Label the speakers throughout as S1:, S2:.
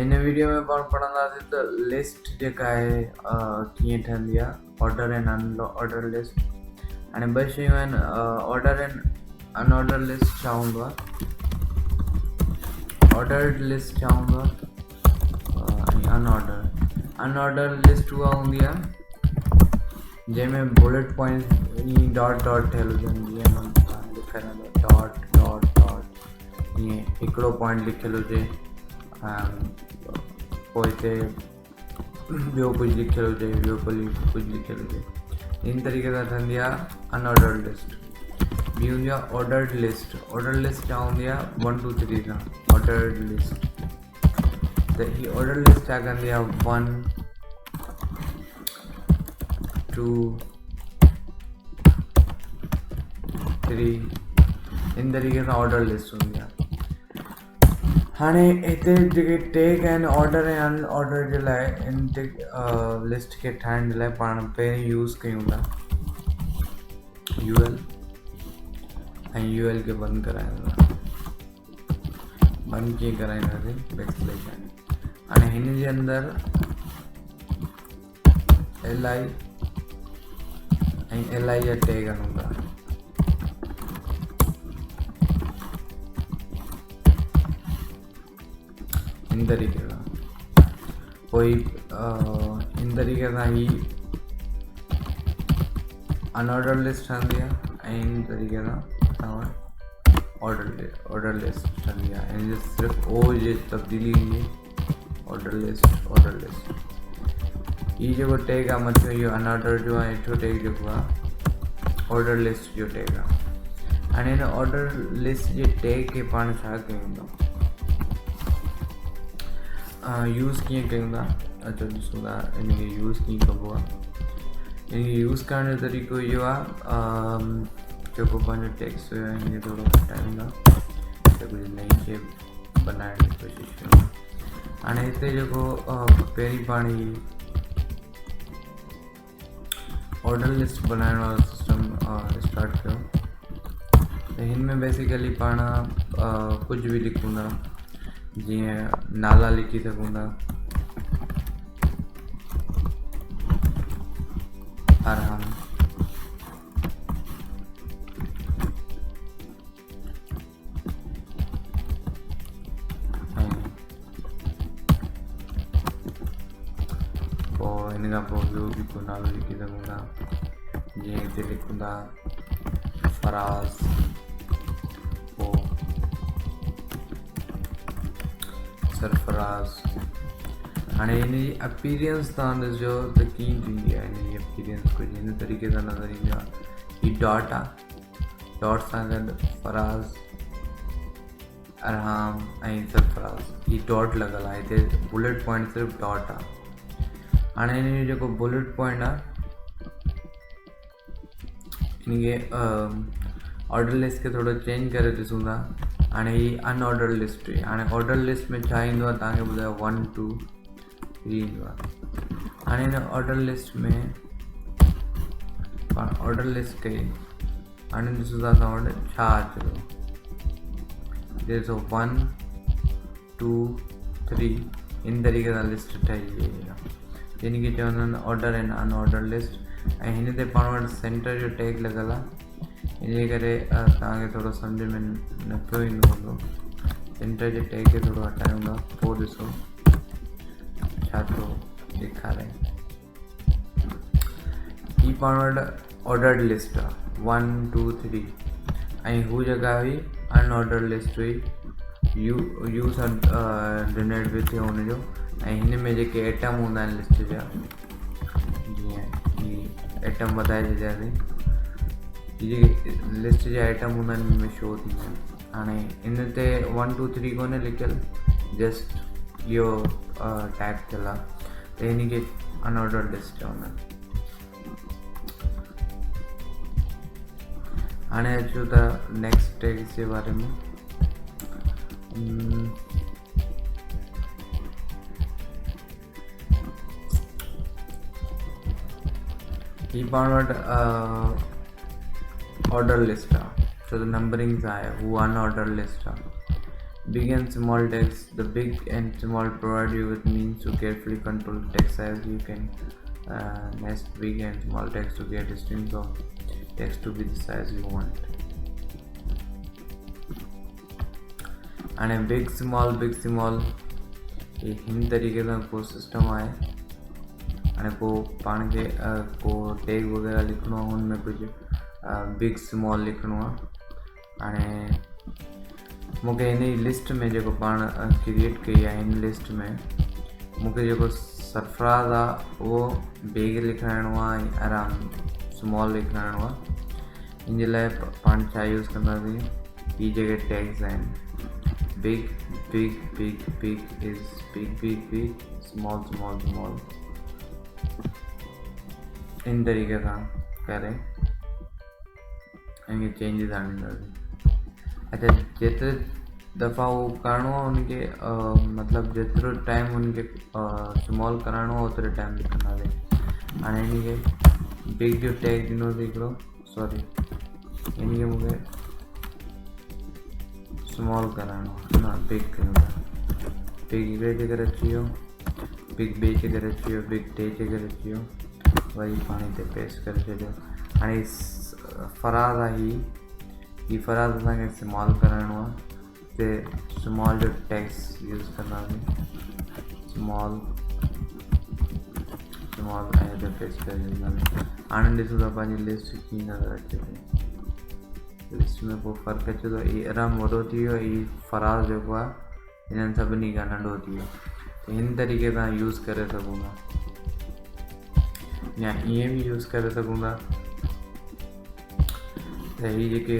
S1: इन video में पाण पढ़ंदासीं त लिस्ट जेका आहे कीअं ठहंदी आहे, ऑर्डर एंड अनऑर्डर लिस्ट। हाणे ॿ शयूं आहिनि, ऑर्डर एंड अनऑर्डर लिस्ट छा हूंदो आहे, ऑर्डर्ड लिस्ट छा हूंदो आहे ऐं अनऑर्डर लिस्ट उहा हूंदी आहे जंहिंमें बुलेट पॉइंट्स ईअं डॉट डॉट ठहियल हुजनि, जीअं मां लिखियलु हूंदो डॉट डॉट डॉट, ईअं हिकिड़ो पॉइंट लिखियलु हुजे पोइ हिते ॿियो कुझु लिखियलु हुजे, ॿियो कुझु लिखियलु हुजे। इन तरीक़े सां ठहंदी आहे अनऑर्डर्ड लिस्ट। ॿी हूंदी आहे ऑर्डर्ड लिस्ट। ऑर्डर लिस्ट छा हूंदी आहे 1 2 3 सां ऑर्डर्ड लिस्ट। त हीअ ऑर्डर लिस्ट छा कंदी आहे 1 2 3 इन तरीक़े सां ऑर्डर लिस्ट हूंदी आहे। हाणे हिते जेके टैग आहिनि ऑर्डर ऐं अनऑर्डर जे लाइ, इन लिस्ट खे ठाहिण जे लाइ पाण पहिरीं यूज़ कयूं था यूएल, ऐं यूएल खे बंदि करायूं था। बंदि कीअं कराईंदासीं, बैकस्लैश आहे। हाणे हिन जे अंदरि LI ऐं LI जा टैग हूंदा था। इन तरीक़े सां कोई इन तरीक़े सां ही अनऑर्डर लिस्ट ठहंदी आहे, ऐं इन तरीक़े सां ऑर्डर लिस्ट ठहंदी आहे। इन जो सिर्फ़ु ओ जी तब्दीली ईंदी, ऑर्डर लिस्ट। ही जेको टैग आहे मथियों इहो अनऑर्डर जो आहे, हेठो टैग जेको आहे ऑर्डर लिस्ट जो टैग आहे। हाणे हिन ऑर्डर लिस्ट जे टैग खे पाण छा कयूं था, यूज़ कीअं कयूं था, अचो ॾिसूं था इनखे यूज़ कीअं कबो आहे। इनखे यूज़ करण जो तरीक़ो इहो आहे, जेको पंहिंजो टेक्स्ट हुयो हिनखे थोरो हटायूं था त कुझु नई शेप बनाइण जी कोशिशि कयूं। हाणे हिते जेको पहिरीं पाण ही ऑर्डर लिस्ट बनाइण वारो सिस्टम स्टार्ट कयो। त हिन में बेसिकली पाण कुझु बि लिखूं था, जीअं नाला लिखी सघूं था, अरहम, पोइ हिन खां पोइ ॿियो बि को नालो लिखी सघूं था, जीअं हिते लिखूं था फराज़, पोइ सरफराज़। हाणे हिन जी अपीरियंस तव्हां ॾिसजो त कीअं थींदी आहे। हिन जी अपीरियंस कुझु हिन तरीक़े सां नज़र ईंदी आहे। हीअ डॉट आहे, डॉट सां गॾु फराज़, अरहम ऐं सरफराज़, हीअ डॉट लॻल आहे। हिते बुलेट पॉइंट सिर्फ़ु डॉट आहे। हाणे हिन जो जेको बुलेट पॉइंट आहे हिनखे ऑर्डर लिस्ट खे थोरो चेंज करे ॾिसूं था। हाणे ही अनऑर्डर लिस्ट हुई। हाणे ऑर्डर लिस्ट में छा ईंदो आहे तव्हांखे ॿुधायो 1 2 3 ईंदो आहे। हाणे हिन ऑर्डर लिस्ट में पाण ऑर्डर लिस्ट कई, हाणे ॾिसूं था तव्हां वटि छा अचे थो, ॾिसो 1 2 3 इन तरीक़े सां लिस्ट ठही वई आहे, जिनखे चवंदा आहिनि ऑर्डर एंड अनऑर्डर लिस्ट। ऐं हिन ते पाण वटि सेंटर जो टैग लॻल आहे, इनजे करे तव्हांखे थोरो सम्झ में न पियो ईंदो हूंदो। सेंटर जे टैग खे थोरो हटायूं था, पोइ ॾिसो छा थो ॾेखारे। ही पाण वटि ऑर्डर्ड लिस्ट आहे 1 2 3, ऐं हू जॻह हुई अनऑर्डर लिस्ट हुई, यू सां डिनोट बि थियो हुनजो। ऐं हिन में जेके एटम हूंदा आहिनि लिस्ट जा, जीअं ही एटम वधाए छॾियासीं, हीअ जेके लिस्ट जा आइटम हूंदा आहिनि हिन में शो थींदा आहिनि। हाणे इन ते 1 2 3 कोन्हे लिखियलु, जस्ट इहो टैग थियल आहे, त हिनखे अनऑर्डर लिस्ट चवंदा आहिनि। हाणे अचूं था नेक्स्ट टैग जे बारे में। ही पाण वटि ऑर्डर लिस्ट आहे, छो त नंबरिंग सां आहे, हू अनऑर्डर लिस्ट आहे। Big and small text. The big and small provide you with means to carefully control text size. You can nest big and small text to get strings of text to be the size you want. And big small ये हिन तरीके का को system आए अने को पाण के को टैग वगैरह लिखणो उनमें कुछ बिग स्मॉल लिखणो अने मूंखे इन लिस्ट में जो पाण क्रिएट कई आहे इन लिस्ट में मूंखे जो सरफराज आहे वो बिग लिखाइणो आहे आराम स्मॉल लिखाइणो आहे इन जे लाइ पाण छा यूज़ कंदासीं ये जेके टैग्स आहिनि big is big small इन तरीके सां करे इनके चेंजेस आणींदासीं। अच्छा जेतिरे दफ़ा वो करणो आहे उनके मतलब जेतिरो टाइम उनके स्मॉल कराइणो आहे ओतिरे टाइम लिखंदासीं। हाणे इनके बिग जो टैग ॾिनोसीं हिकिड़ो सॉरी इनके मूंखे स्मॉल कराइणो आहे न बिग बिग हिकिड़े जगह अची वियो बिग ॿिए जगह अची वियो बिग टे जगह अची वियो वरी पाण हिते पेस्ट करे छॾियो। हाणे फराज़ आहे ही फराज़ असांखे स्मॉल कराइणो आहे हिते स्मॉल जो टैक्स यूज़ कंदासीं स्मॉल ऐं हिते पेस्ट करे छॾींदासीं। हाणे ॾिसो था पंहिंजी लिस्ट कीअं नज़र अचे थी लिस्ट में को फ़र्क़ु अचे थो ई आराम वॾो थी वियो ई फराज़ जेको आहे हिननि सभिनी खां नंढो थी वियो त हिन तरीक़े सां यूज़ करे सघूं था या ईअं बि यूज़ करे सघूं था त ही जेके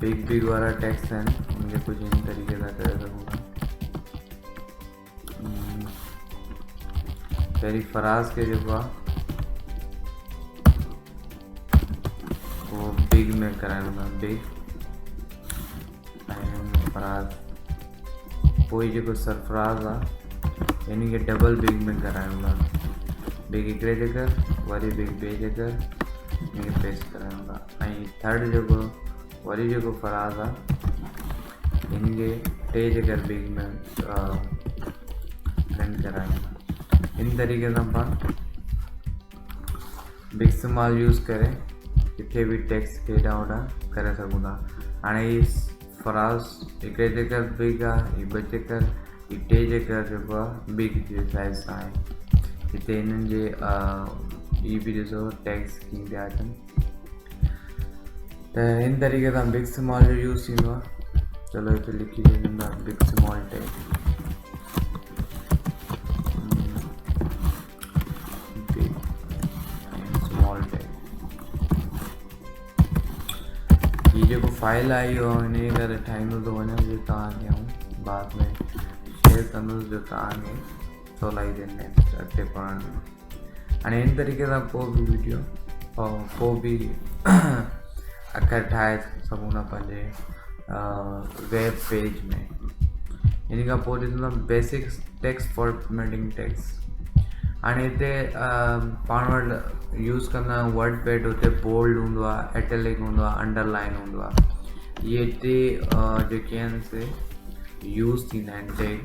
S1: बिग वारा टैक्स आहिनि उनखे कुझु हिन तरीक़े सां करे सघूं था। पहिरीं फराज़ खे जेको आहे वो बिग में कराइणो आहे बिग ऐं फराज़ पोइ जेको सरफराज़ आहे इन खे डबल बिग में कराइणो आहे बिग हिकिड़े जगह वरी बिग ॿिए जगह इनखे पेस्ट कराइणो आहे ऐं थर्ड जेको वरी जेको फराज़ आहे इनखे टे जगह बिग में प्रिंट कराइणो आहे। इन तरीक़े सां पाण बिग स्मॉल यूज़ करे किथे भी टेक्स्ट खे हेॾां होॾां करे सघूं था। हाणे ही फराज़ हिकिड़े जगह बिग आहे ही ॿ जगह ही टे जगह जेको आहे बिग जे साइज़ सां आहे हिते हिननि जे ही बि ॾिसो टैग्स कीअं पिया अचनि त हिन तरीक़े सां बिग स्मॉल जो यूज़ थींदो आहे। चलो हिते लिखी छॾींदा बिग स्मॉल टैग ये जो फाइल आई हो इन करे ठाहींदो थो वञा जो तव्हांखे ऐं बाद में शेयर कंदुसि जो तव्हांखे सवलाई थिए नेक्स्ट अॻिते पढ़ण में। हाणे हिन तरीक़े सां को बि वीडियो को बि अखर ठाहे सघूं था पंहिंजे वेब पेज में। इन खां पोइ ॾिसंदा बेसिक टेक्स्ट फॉर्मेटिंग टेक्स्ट। हाणे हिते पाण वटि यूज़ कंदा आहियूं वर्ड पैड हुते बोल्ड हूंदो आहे एटैलिक हूंदो आहे अंडरलाइन हूंदो आहे इहे टे जेके आहिनि से यूज़ थींदा आहिनि टैग।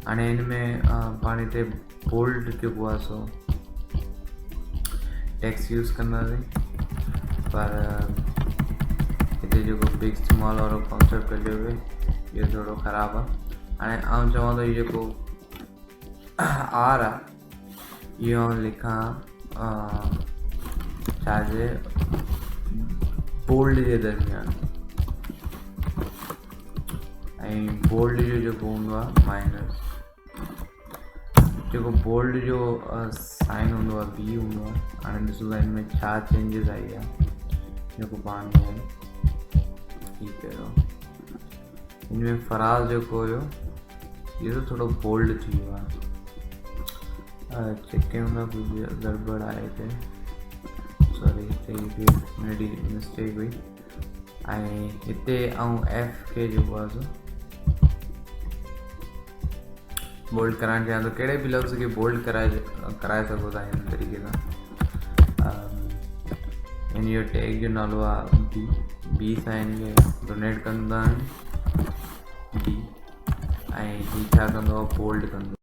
S1: हाणे हिन में पाण हिते बोल्ड जेको आहे सो टेक्स्ट यूज़ कंदासीं पर हिते जेको बिग स्मॉल वारो कॉन्सेप्ट कढियो हुए इहो थोरो ख़राबु आहे। हाणे आउं चवां थो इहो जेको आर आहे इहो लिखां छाजे बोल्ड जे दरमियान ऐं बोल्ड जो जेको हूंदो आहे माइनस जेको बोल्ड जो साइन हूंदो आहे बी हूंदो आहे। हाणे ॾिसो था हिन में छा चेंजिस आई आहे जेको पाण में ही कयो हिन में फराज़ जेको हुयो इहो त थोरो बोल्ड थी वियो आहे चेक कयूं था कुछ गड़बड़ आहे हिते सॉरी हिते नंढी मिस्टेक हुई ऐं हिते ऐं एफ के जेको आहे सो बोल्ड कराइणु चाहियां थो कहिड़े बि लफ़्ज़ खे बोल्ड कराए सघो था हिन तरीक़े सां। हिन जो टैग जो नालो आहे बी सां हिन खे डोनेट कंदा आहिनि डी ऐं ही छा कंदो बोल्ड कंदो।